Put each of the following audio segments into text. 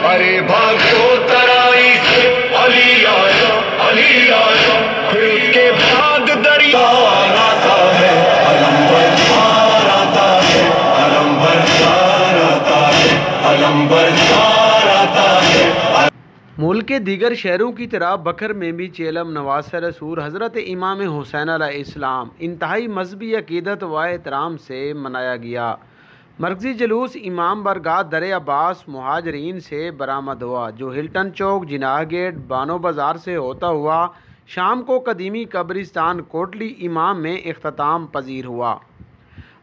अरे भागो तराई से अली आया, अली आया। फिर उसके बाद दरिया आता है, अलंबर पार आता है, अलंबर पार आता है, अलंबर पार आता है। मुल्क के दीगर शहरों की तरह बकर में भी चेलम नवासे रसूल हज़रत इमाम हुसैन अलैहिस्सलाम इंतहाई मजहबी अकीदत व एहतराम से मनाया गया। मरकज़ी जुलूस इमाम बरगाह दर अब्बास मुहाजिरीन से बरामद हुआ, जो हिल्टन चौक, जिनाह गेट, बानो बाज़ार से होता हुआ शाम को कदीमी कब्रिस्तान कोटली इमाम में इख्तिताम पजीर हुआ।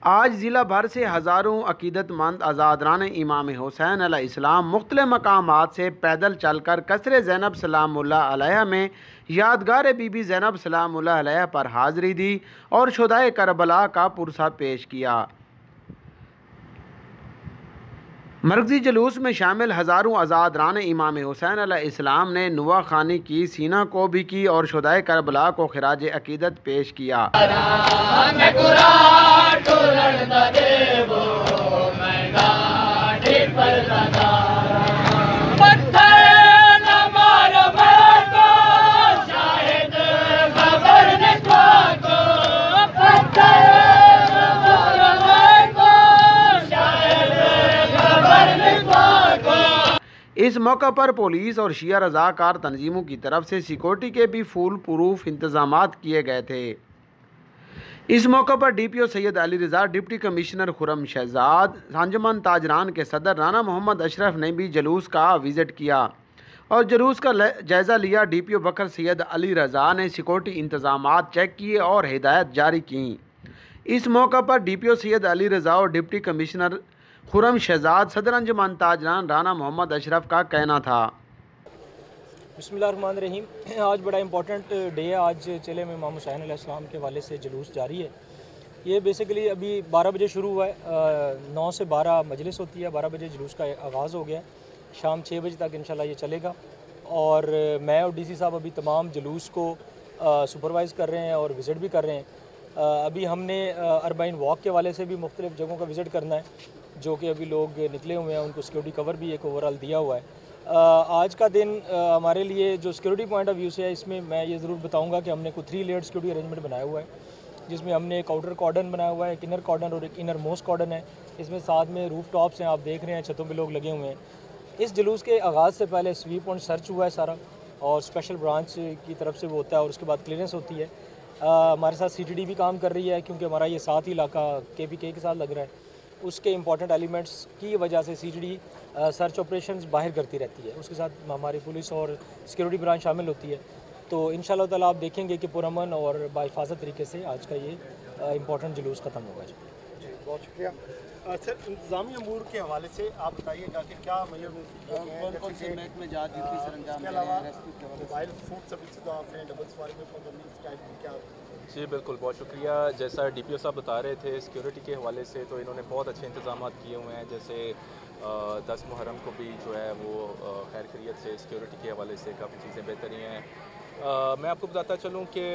आज ज़िला भर से हज़ारों अकीदतमंद आज़ादरान इमाम हुसैन अलैहिस्सलाम मुख्तलिफ़ मकामात से पैदल चलकर कसर ज़ैनब सलामुल्लाह अलैहा में यादगार बीबी ज़ैनब सलामुल्लाह अलैहा पर हाज़री दी और शुहदाए करबला का पुरसा पेश किया। मरकज़ी जुलूस में शामिल हज़ारों आज़ादरान इमाम हुसैन अलैहिस्सलाम ने नुआ खानी की, सीना को भी की और शुहदाए करबला को खिराज अकीदत पेश किया। इस मौका पर पुलिस और शिया रज़ाकार तंजीमों की तरफ से सिक्योरिटी के भी फुल प्रूफ इंतजामात किए गए थे। इस मौका पर DPO Syed Ali Raza, deputy commissioner Khurram Shahzad, अंजुमन ताजरान के सदर राना मोहम्मद अशरफ ने भी जुलूस का विज़िट किया और जुलूस का जायज़ा लिया। DPO बकर सैयद अली रज़ा ने सिक्योरिटी इंतजामात चेक किए और हिदायत जारी की। इस मौका पर DPO सैयद अली रज़ा और डिप्टी कमिश्नर खुरम शहजाद, सदर अंजुमन ताजरान राना मोहम्मद अशरफ का कहना था। बिस्मिल्लाहिर्रहमानिर्रहीम। आज बड़ा इंपॉर्टेंट डे है। आज चेले में इमाम हुसैन अलैहिस्सलाम के हवाले से जुलूस जारी है। ये बेसिकली अभी 12 बजे शुरू हुआ है। 9 से 12 मजलिस होती है। 12 बजे जुलूस का आगाज़ हो गया। शाम 6 बजे तक इंशाल्लाह ये चलेगा और मैं और DC साहब अभी तमाम जुलूस को सुपरवाइज़ कर रहे हैं और विज़िट भी कर रहे हैं। अभी हमने अरबाइन वॉक के हवाले से भी मुख्तलिफ़ जगहों का विज़िट करना है, जो कि अभी लोग निकले हुए हैं, उनको सिक्योरिटी कवर भी एक ओवरऑल दिया हुआ है। आज का दिन हमारे लिए जो सिक्योरिटी पॉइंट ऑफ व्यू से है, इसमें मैं ये ज़रूर बताऊंगा कि हमने कोई 3 लेयर्ड सिक्योरिटी अरेंजमेंट बनाया हुआ है, जिसमें हमने एक आउटर कॉर्डन बनाया हुआ है, एक इनर कॉर्डन और एक इनर मोस्ट कॉर्डन है। इसमें साथ में रूफ टॉप्स हैं, आप देख रहे हैं, छतों पे लोग लगे हुए हैं। इस जुलूस के आगाज़ से पहले स्वीप और सर्च हुआ है सारा, और स्पेशल ब्रांच की तरफ से वो होता है और उसके बाद क्लियरेंस होती है। हमारे साथ CTD भी काम कर रही है, क्योंकि हमारा ये साथ ही इलाका KPK के साथ लग रहा है। उसके इंपॉर्टेंट एलिमेंट्स की वजह से CTD सर्च ऑपरेशंस बाहर करती रहती है। उसके साथ हमारी पुलिस और सिक्योरिटी ब्रांच शामिल होती है। तो इंशाल्लाह ताला आप देखेंगे कि पुरअमन और बाहिफाजत तरीके से आज का ये इंपॉर्टेंट जुलूस ख़त्म होगा। जी बहुत शुक्रिया सर। इंतज़ामी अमूर के हवाले से आप बताइएगा कि क्या कौन से महकमे जात सरंजाम के अलावा मोबाइल फूड सर्विस आपने डबल सवारी में क्या? जी बिल्कुल, बहुत शुक्रिया। जैसा DPO साहब बता रहे थे सिक्योरिटी के हवाले से, तो इन्होंने बहुत अच्छे इंतजाम किए हुए हैं। जैसे 10 मुहर्रम को भी जो है वो खैर खैरियत से सिक्योरिटी के हवाले से काफ़ी चीज़ें बेहतरी हैं। मैं आपको बताता चलूँ कि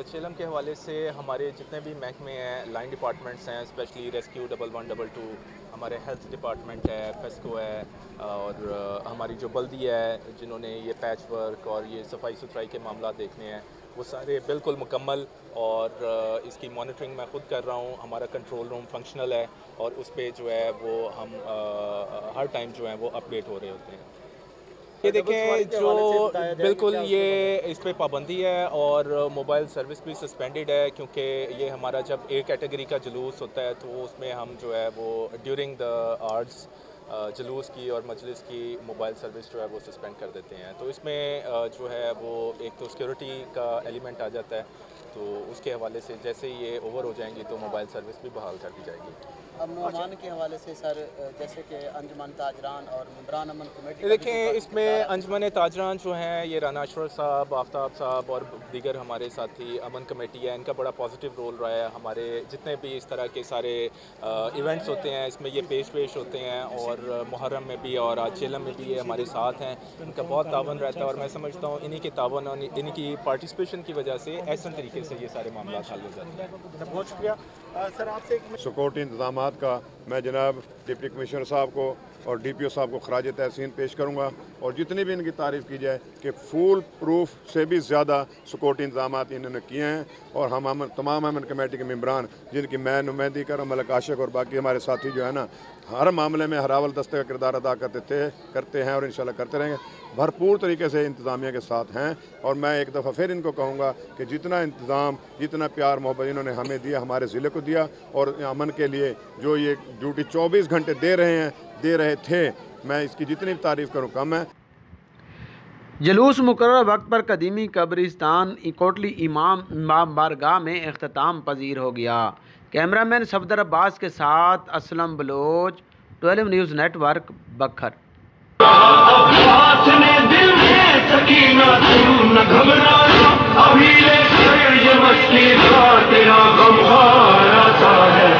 चेलम के हवाले से हमारे जितने भी महकमे हैं, लाइन डिपार्टमेंट्स हैं, स्पेशली रेस्क्यू 1122, हमारे हेल्थ डिपार्टमेंट है, फेस्को है, और हमारी जो बल्दी है जिन्होंने ये पैच वर्क और ये सफाई सुथराई के मामला देखने हैं, वो सारे बिल्कुल मुकम्मल, और इसकी मॉनिटरिंग मैं ख़ुद कर रहा हूँ। हमारा कंट्रोल रूम फंक्शनल है और उस पर जो है वो हम हर टाइम जो है वो अपडेट हो रहे होते हैं। ये देखें, जो बिल्कुल ये इस पर पाबंदी है और मोबाइल सर्विस भी सस्पेंडेड है, क्योंकि ये हमारा जब A कैटेगरी का जुलूस होता है तो उसमें हम जो है वो ड्यूरिंग द आवर्स जुलूस की और मजलिस की मोबाइल सर्विस जो है वो सस्पेंड कर देते हैं। तो इसमें जो है वो एक तो सिक्योरिटी का एलिमेंट आ जाता है, तो उसके हवाले से जैसे ही ये ओवर हो जाएंगी तो मोबाइल सर्विस भी बहाल कर दी जाएगी। अब नौमान के हवाले से सर, जैसे कि अंजुमन ताजरान और मुंबरान अमन कमेटी, देखें इसमें अंजुमन ताजरान जो हैं ये राना अशरफ साहब, आफ्ताब साहब और दीगर हमारे साथी अमन कमेटी है, इनका बड़ा पॉजिटिव रोल रहा है। हमारे जितने भी इस तरह के सारे इवेंट्स होते हैं इसमें ये पेश होते हैं, और मुहर्रम में भी और आज चेलम में भी ये हमारे साथ हैं। इनका बहुत तावन रहता है और मैं समझता हूँ इन्हीं के तावन और इनकी पार्टिसिपेशन की वजह से ऐसे तरीके से ये सारे मामला हल हो जाते हैं। बहुत शुक्रिया। सर आपसे सिक्योरिटी इंतजाम का मैं जनाब डिप्टी कमिश्नर साहब को और DPO साहब को खराज तहसीन पेश करूँगा और जितनी भी इनकी तारीफ़ की जाए कि फुल प्रूफ से भी ज़्यादा सिक्योरिटी इंतजाम इन्होंने किए हैं। और हम तमाम अमन कमेटी के मेम्बरान जिनकी मैं नुमाइंदगी कर रहा हूँ, मलक आशिक और बाकी हमारे साथी जो है ना, हर मामले में हरावल दस्ते का किरदार अदा करते हैं और इंशाल्लाह करते रहेंगे। भरपूर तरीके से इंतज़ामिया के साथ हैं और मैं एक दफ़ा फिर इनको कहूँगा कि जितना इंतज़ाम, जितना प्यार मोहब्बत इन्होंने हमें दिया, हमारे ज़िले को दिया और अमन के लिए जो ये ड्यूटी 24 घंटे दे रहे थे, मैं इसकी जितनी भी तारीफ़ करूँ कम है। जुलूस मुकर्रर वक्त पर कदीमी कब्रिस्तान कोटली इमाम बारगाह में इख्तिताम पजीर हो गया। कैमरामैन सफदर अब्बास के साथ असलम बलोच, 12 न्यूज़ नेटवर्क, बखर। दिल में सकीना तुम न घबराना, अभी ले ये मस्ती का तेरा गम आता है।